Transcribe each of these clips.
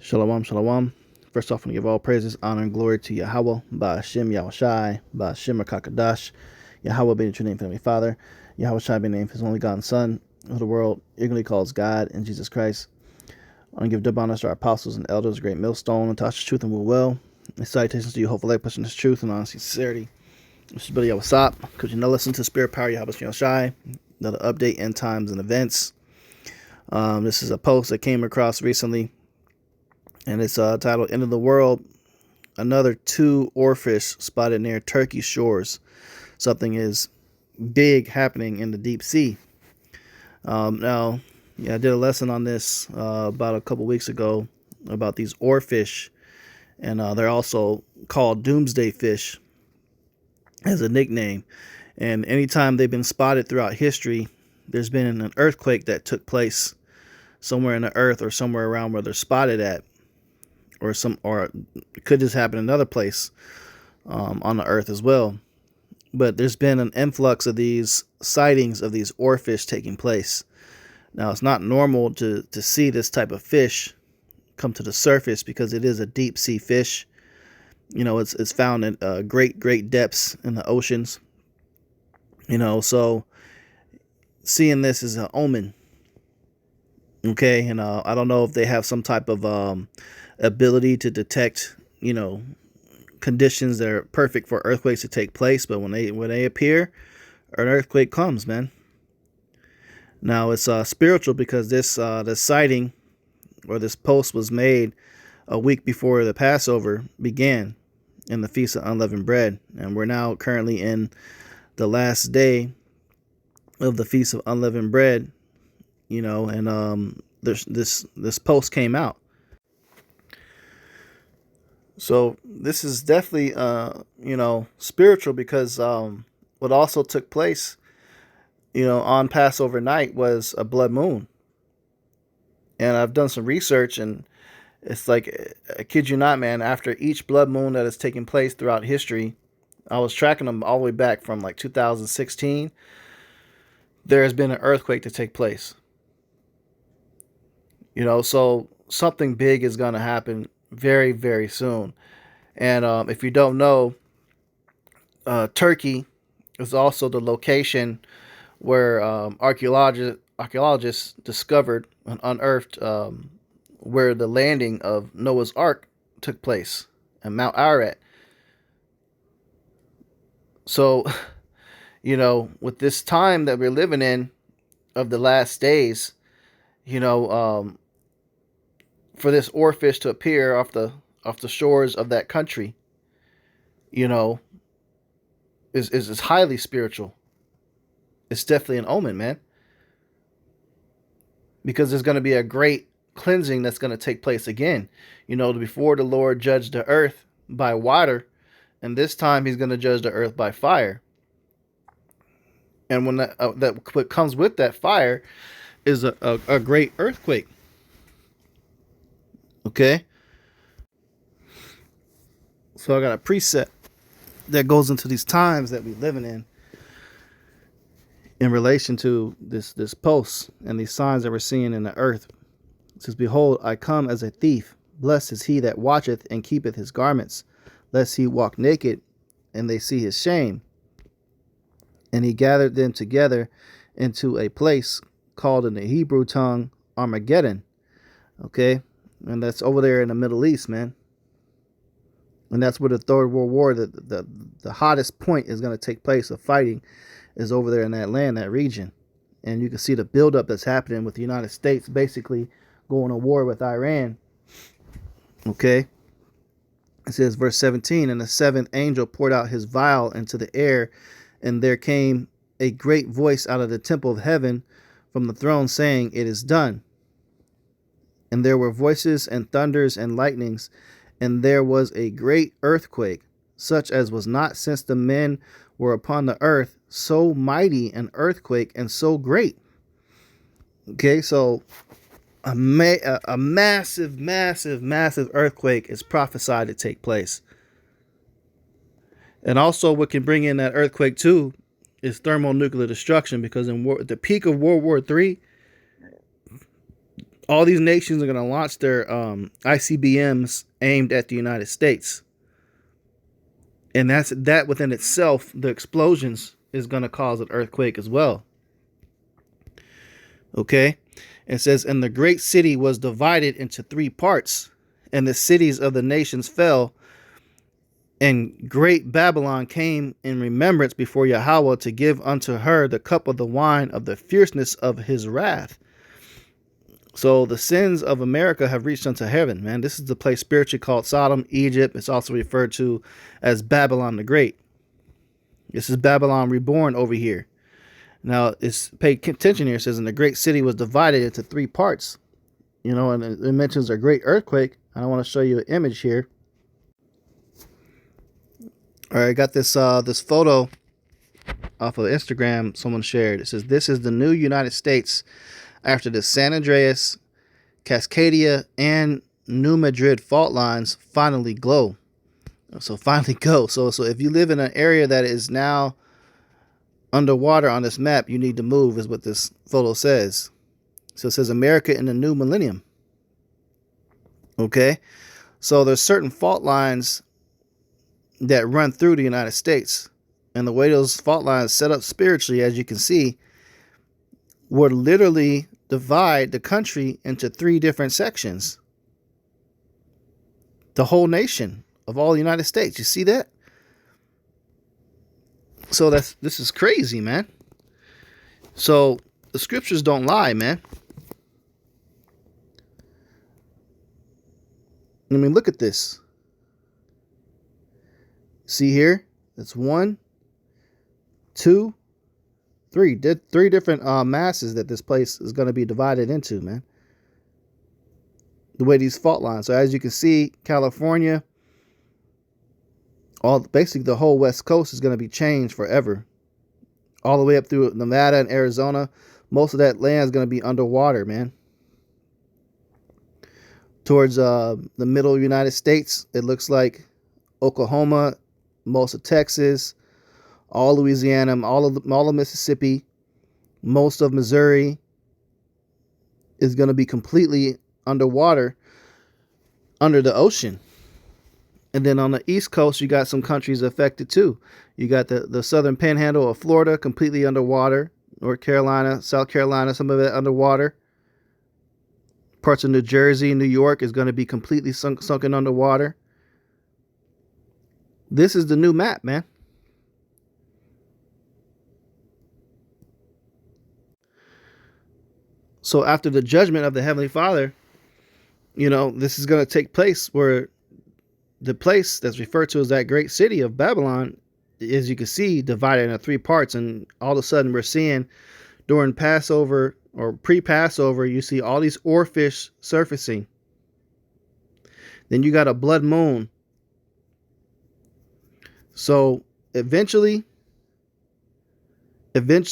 Shalom, shalom. First off, I want to give all praises, honor, and glory to Yahweh, Ba'ashem Yahushai, Ba'ashem Rakakadash, Yahweh being the true name for Heavenly Father, Yahushai being the name for His only God and Son, who the world ignorantly calls God, and Jesus Christ. I want to give double honors to our apostles and elders, great millstone, and touch truth and will. And salutations to you, hopefully, pushing this truth and honesty and sincerity. This is Billy Yawasop, because you know, listen to Spirit Power Yahweh Yahushai, another update, end times, and events. This is a post that came across recently, and it's titled End of the World. Another 2 oarfish spotted near Turkey shores. Something is big happening in the deep sea. Now, I did a lesson on this about a couple weeks ago about these oarfish, and they're also called doomsday fish as a nickname. And anytime they've been spotted throughout history, there's been an earthquake that took place somewhere in the earth or somewhere around where they're spotted at. Or it could just happen another place on the earth as well. But there's been an influx of these sightings of these oarfish taking place. Now, it's not normal to see this type of fish come to the surface because it is a deep sea fish. You know, it's found in great depths in the oceans. You know, so seeing this is an omen. Okay, and I don't know if they have some type of ability to detect, you know, conditions that are perfect for earthquakes to take place, but when they appear, an earthquake comes, man. Now it's spiritual because this sighting or this post was made a week before the Passover began in the Feast of Unleavened Bread, and we're now currently in the last day of the Feast of Unleavened Bread. You know, and this post came out. So this is definitely, you know, spiritual because what also took place, you know, on Passover night was a blood moon. And I've done some research, and it's like, I kid you not, man, after each blood moon that has taken place throughout history, I was tracking them all the way back from like 2016, there has been an earthquake to take place. You know, so something big is going to happen very, very soon. And if you don't know, Turkey is also the location where archaeologists discovered and unearthed where the landing of Noah's Ark took place in Mount Ararat. So, you know, with this time that we're living in of the last days, you know, for this oarfish to appear off the shores of that country, you know, is highly spiritual. It's definitely an omen, man. Because there's going to be a great cleansing that's going to take place again. You know, before the Lord judged the earth by water, and this time He's going to judge the earth by fire. And when that what comes with that fire is a great earthquake. Okay, so I got a preset that goes into these times that we're living in relation to this post and these signs that we're seeing in the earth. It says, "Behold, I come as a thief. Blessed is he that watcheth and keepeth his garments, lest he walk naked, and they see his shame. And he gathered them together into a place called in the Hebrew tongue Armageddon." Okay, and that's over there in the Middle East, man. And that's where the Third World War, the hottest point is going to take place of fighting, is over there in that land, that region. And you can see the buildup that's happening with the United States basically going to war with Iran. Okay. It says, verse 17, "And the seventh angel poured out his vial into the air, and there came a great voice out of the temple of heaven from the throne, saying, It is done. And there were voices and thunders and lightnings, and there was a great earthquake, such as was not since the men were upon the earth, so mighty an earthquake and so great." Okay, so a massive earthquake is prophesied to take place. And also what can bring in that earthquake too is thermonuclear destruction, because in the peak of World War III, All these nations are going to launch their ICBMs aimed at the United States. And that within itself, the explosions is going to cause an earthquake as well. Okay? It says, and the great city was divided into 3 parts, and the cities of the nations fell, and great Babylon came in remembrance before Yahweh to give unto her the cup of the wine of the fierceness of his wrath. So the sins of America have reached unto heaven, man. This is the place spiritually called Sodom, Egypt. It's also referred to as Babylon the Great. This is Babylon reborn over here. Now, it's pay attention here. It says, and the great city was divided into 3 parts. You know, and it mentions a great earthquake. I want to show you an image here. All right, I got this this photo off of Instagram someone shared. It says, this is the new United States after the San Andreas, Cascadia, and New Madrid fault lines finally glow. So finally go. So if you live in an area that is now underwater on this map, you need to move, is what this photo says. So it says America in the new millennium. Okay. So there's certain fault lines that run through the United States. And the way those fault lines set up spiritually, as you can see, would literally divide the country into 3 different sections. The whole nation of all the United States. You see that? So this is crazy, man. So the scriptures don't lie, man. I mean, look at this. See here? It's 1, 2, 3. 3 different masses that this place is going to be divided into, man. The way these fault lines. So as you can see, California, basically the whole West Coast is going to be changed forever. All the way up through Nevada and Arizona. Most of that land is going to be underwater, man. Towards the middle United States, it looks like Oklahoma, most of Texas, all Louisiana, all of Mississippi, most of Missouri is going to be completely underwater, under the ocean. And then on the East Coast, you got some countries affected too. You got the southern panhandle of Florida completely underwater, North Carolina, South Carolina, some of it underwater. Parts of New Jersey, New York is going to be completely sunken underwater. This is the new map, man. So after the judgment of the Heavenly Father, you know, this is going to take place where the place that's referred to as that great city of Babylon, as you can see, divided into 3 parts. And all of a sudden we're seeing during Passover or pre-Passover, you see all these oarfish surfacing. Then you got a blood moon. So eventually,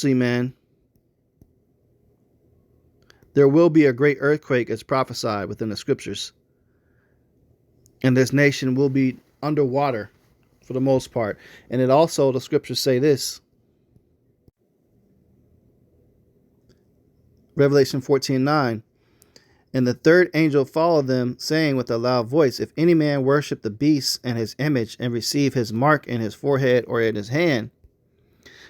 man, there will be a great earthquake as prophesied within the scriptures. And this nation will be underwater for the most part. And it also, the scriptures say this. Revelation 14:9. And the 3rd angel followed them, saying with a loud voice, if any man worship the beast and his image, and receive his mark in his forehead or in his hand,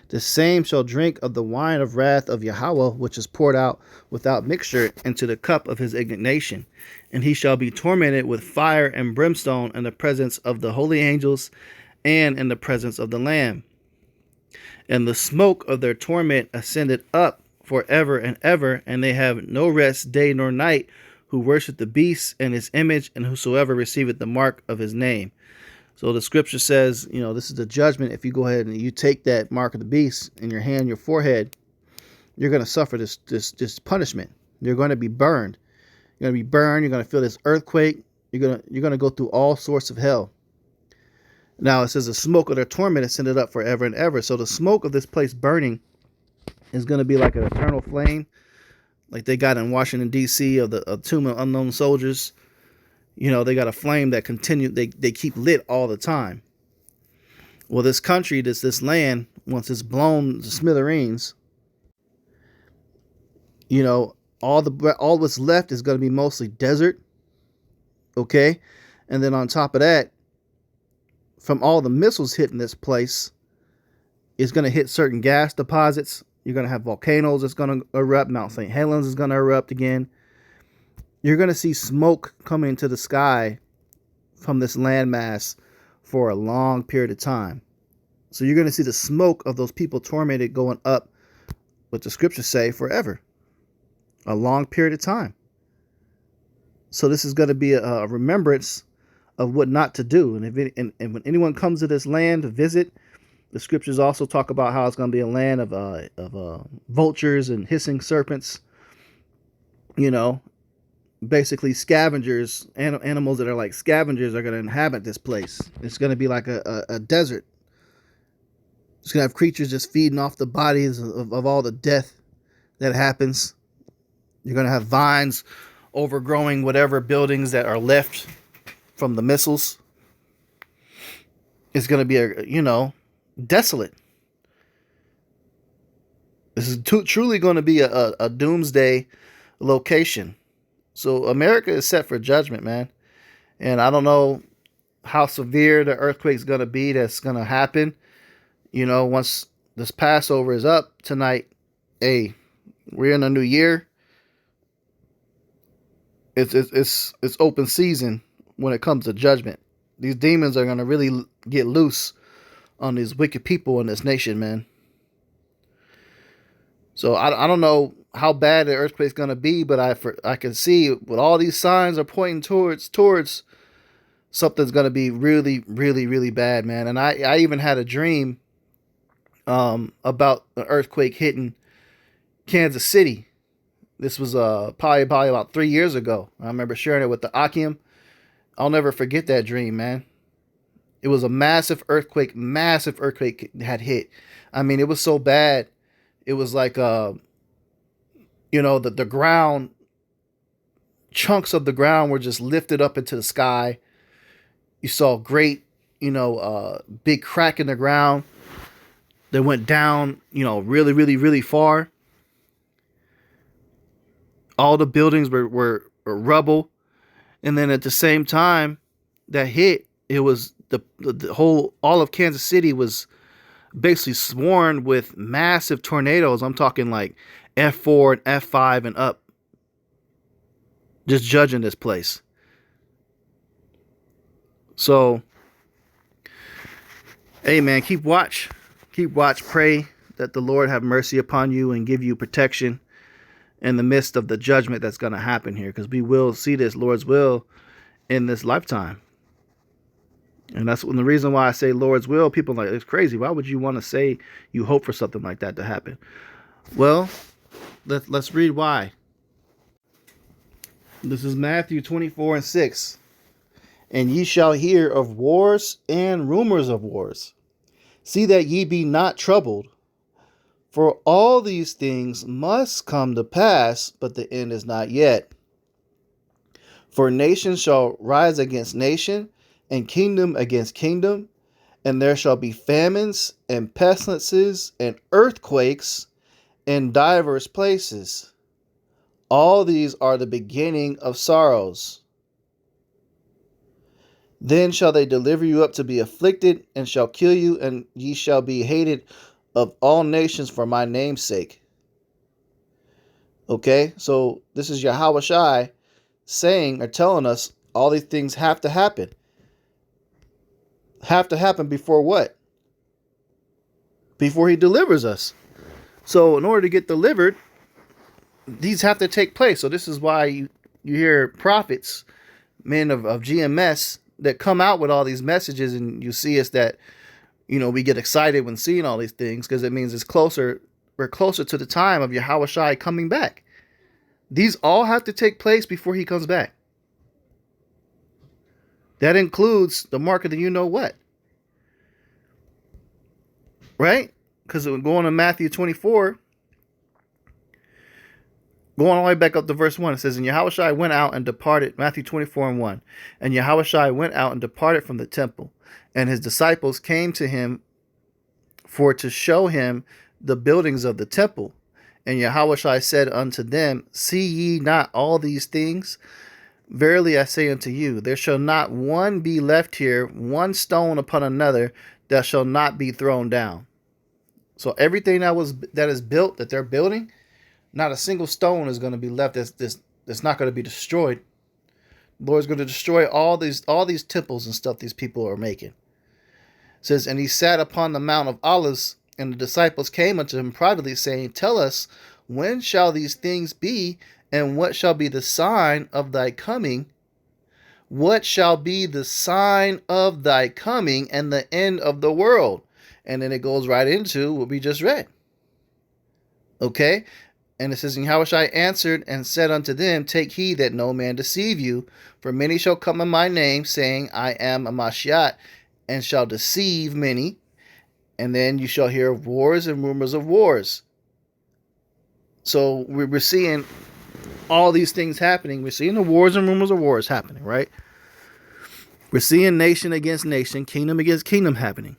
the same shall drink of the wine of wrath of Yahweh, which is poured out without mixture into the cup of his indignation. And he shall be tormented with fire and brimstone in the presence of the holy angels and in the presence of the Lamb. And the smoke of their torment ascended up forever and ever, and they have no rest day nor night, who worship the beast and his image, and whosoever receiveth the mark of his name. So the scripture says, you know, this is the judgment. If you go ahead and you take that mark of the beast in your hand, your forehead, you're going to suffer this punishment. You're going to be burned. You're going to be burned. You're going to feel this earthquake. You're going to go through all sorts of hell. Now it says the smoke of their torment ascended up forever and ever. So the smoke of this place burning is going to be like an eternal flame, like they got in Washington, D.C. of the Tomb of Unknown Soldiers. You know, they got a flame that they keep lit all the time. Well, this country, this land, once it's blown to smithereens, you know, All what's left is going to be mostly desert. Okay, and then on top of that, from all the missiles hitting this place, it's going to hit certain gas deposits. You're going to have volcanoes that's going to erupt. Mount St. Helens is going to erupt again. You're going to see smoke coming into the sky from this landmass for a long period of time. So you're going to see the smoke of those people tormented going up, what the scriptures say, forever. A long period of time. So this is going to be a remembrance of what not to do. And when anyone comes to this land to visit, the scriptures also talk about how it's going to be a land of vultures and hissing serpents. You know, basically scavengers, animals that are like scavengers are going to inhabit this place. It's going to be like a desert. It's going to have creatures just feeding off the bodies of all the death that happens. You're going to have vines overgrowing whatever buildings that are left from the missiles. It's going to be desolate. This is truly going to be a doomsday location. So America is set for judgment, man. And I don't know how severe the earthquake's going to be that's going to happen. Once this Passover is up tonight, hey, we're in a new year. It's open season when it comes to judgment. These demons are going to really get loose on these wicked people in this nation, man. So I don't know how bad the earthquake's going to be, but I can see what all these signs are pointing towards something's going to be really, really, really bad, man. And I even had a dream about an earthquake hitting Kansas City. This was probably about 3 years ago. I remember sharing it with the Akim. I'll never forget that dream, man. It was a massive earthquake had hit. I mean, it was so bad. It was like, the ground, chunks of the ground were just lifted up into the sky. You saw great, big crack in the ground that went down, really, really, really far. All the buildings were rubble. And then at the same time that hit, it was all of Kansas City was basically swarmed with massive tornadoes. I'm talking like F4 and F5 and up. Just judging this place. So, hey man, keep watch. Pray that the Lord have mercy upon you and give you protection in the midst of the judgment that's going to happen here, because we will see this, Lord's will, in this lifetime. And that's the reason why I say Lord's will. People are like, it's crazy. Why would you want to say you hope for something like that to happen? Well, let's read why. This is Matthew 24:6. And ye shall hear of wars and rumors of wars. See that ye be not troubled. For all these things must come to pass, but the end is not yet. For nation shall rise against nation, and kingdom against kingdom, and there shall be famines and pestilences and earthquakes in divers places. All these are the beginning of sorrows. Then shall they deliver you up to be afflicted, and shall kill you, and ye shall be hated of all nations for my name's sake. Okay, so this is Yahweh Shai saying or telling us all these things have to happen. Have to happen before what? Before he delivers us. So in order to get delivered, these have to take place. So this is why you hear prophets, men of GMS, that come out with all these messages, and you see us that, we get excited when seeing all these things, because it means we're closer to the time of Yahweh Shai coming back. These all have to take place before he comes back. That includes the mark of the you-know-what. Right? Because going to Matthew 24, going all the way back up to verse 1, it says, and Yahweh Shai went out and departed, Matthew 24:1. And Yahweh Shai went out and departed from the temple, and his disciples came to him for to show him the buildings of the temple. And Yahushua said unto them, see ye not all these things? Verily I say unto you, there shall not one be left here, one stone upon another, that shall not be thrown down. So everything that is built, that they're building, not a single stone is going to be left that's not going to be destroyed. The Lord's going to destroy all these temples and stuff these people are making. It says, and he sat upon the Mount of Olives, and the disciples came unto him privately, saying, tell us, when shall these things be, and what shall be the sign of thy coming? What shall be the sign of thy coming and the end of the world? And then it goes right into what we just read. Okay? And it says, and Yahushua answered and said unto them, take heed that no man deceive you, for many shall come in my name, saying, I am a Mashiach, and shall deceive many. And then you shall hear of wars and rumors of wars. So we're seeing all these things happening. We're seeing the wars and rumors of wars happening, right? We're seeing nation against nation, kingdom against kingdom happening.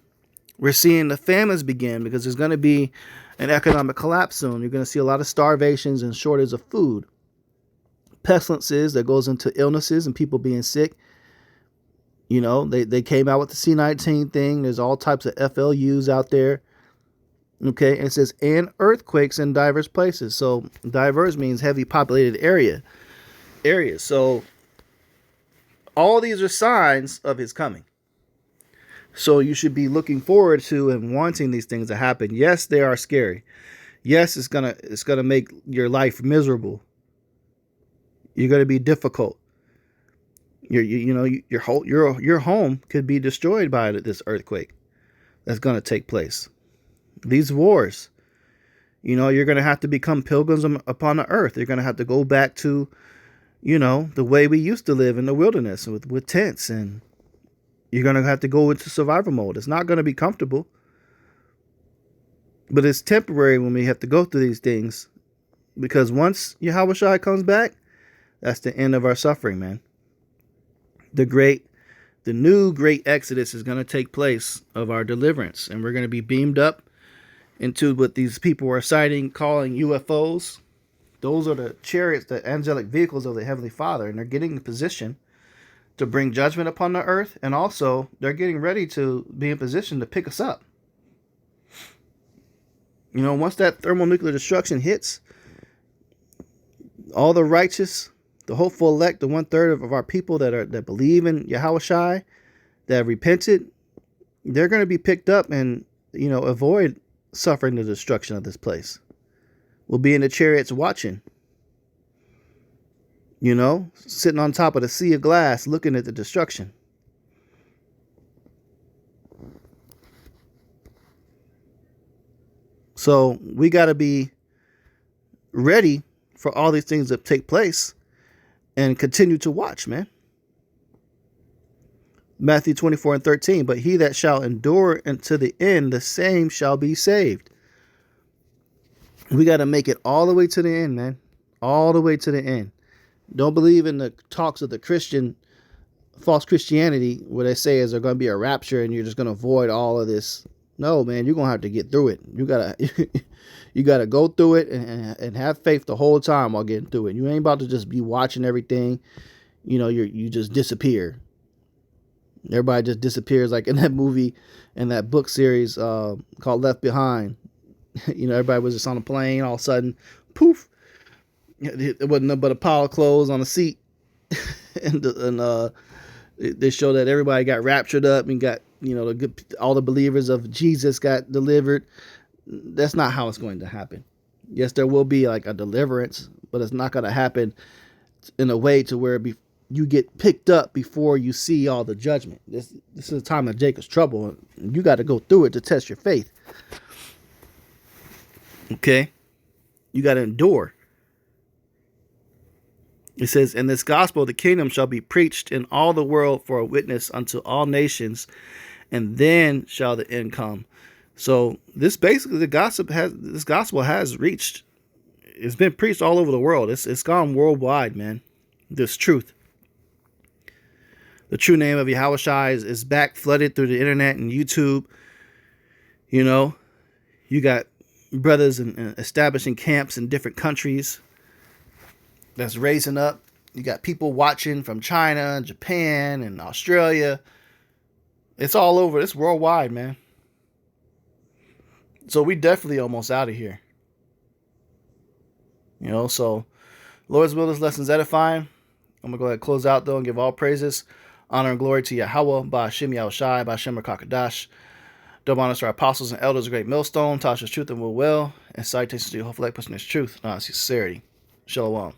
We're seeing the famines begin because there's going to be an economic collapse soon. You're going to see a lot of starvations and shortage of food. Pestilences that goes into illnesses and people being sick. You know, they came out with the C-19 thing. There's all types of FLUs out there. Okay, and it says, and earthquakes in diverse places. So diverse means heavy populated areas. So all these are signs of his coming. So you should be looking forward to and wanting these things to happen. Yes, they are scary. Yes, it's gonna make your life miserable. You're gonna be difficult. Your home could be destroyed by this earthquake that's gonna take place. These wars, you're going to have to become pilgrims upon the earth. You're going to have to go back to, the way we used to live in the wilderness with tents. And you're going to have to go into survival mode. It's not going to be comfortable. But it's temporary when we have to go through these things. Because once Yahushua comes back, that's the end of our suffering, man. The new great exodus is going to take place of our deliverance. And we're going to be beamed up into what these people are calling UFOs. Those are the chariots, the angelic vehicles of the Heavenly Father, and they're getting in position to bring judgment upon the earth, and also they're getting ready to be in position to pick us up. Once that thermonuclear destruction hits, all the righteous, the hopeful elect, the 1/3 of our people that believe in Yahushua, that have repented, they're going to be picked up and avoid suffering the destruction of this place. We'll be in the chariots watching, sitting on top of the sea of glass looking at the destruction. So we got to be ready for all these things that take place and continue to watch, man. Matthew 24:13, but he that shall endure unto the end, the same shall be saved. We got to make it all the way to the end, man. All the way to the end. Don't believe in the talks of the false Christianity, where they say is there going to be a rapture and you're just going to avoid all of this. No, man, you're going to have to get through it. You got to go through it and have faith the whole time while getting through it. You ain't about to just be watching everything. You just disappear. Everybody just disappears, like in that movie and that book series called Left Behind. Everybody was just on a plane, all of a sudden, poof, it wasn't nothing but a pile of clothes on the seat. and they show that everybody got raptured up and got, all the believers of Jesus got delivered. That's not how it's going to happen. Yes, there will be like a deliverance, but it's not going to happen in a way to where you get picked up before you see all the judgment. This is a time of Jacob's trouble. And you got to go through it to test your faith. Okay? You got to endure. It says, in this gospel, the kingdom shall be preached in all the world for a witness unto all nations, and then shall the end come. So this basically, this gospel has reached, it's been preached all over the world. It's gone worldwide, man. This truth. The true name of Yahushua is back, flooded through the internet and YouTube. You got brothers and establishing camps in different countries that's raising up. You got people watching from China, Japan, and Australia. It's all over. It's worldwide, man. So we definitely almost out of here. So Lord's will, this lesson's edifying. I'm going to go ahead and close out, though, and give all praises, honor, and glory to Yahweh, Ba'ashem Yahushai, Ba'ashem Rakakadash. Double honors to our apostles and elders, great millstone, Tasha's truth and will, and citations to your hopeful person is truth, not sincerity. Shalom.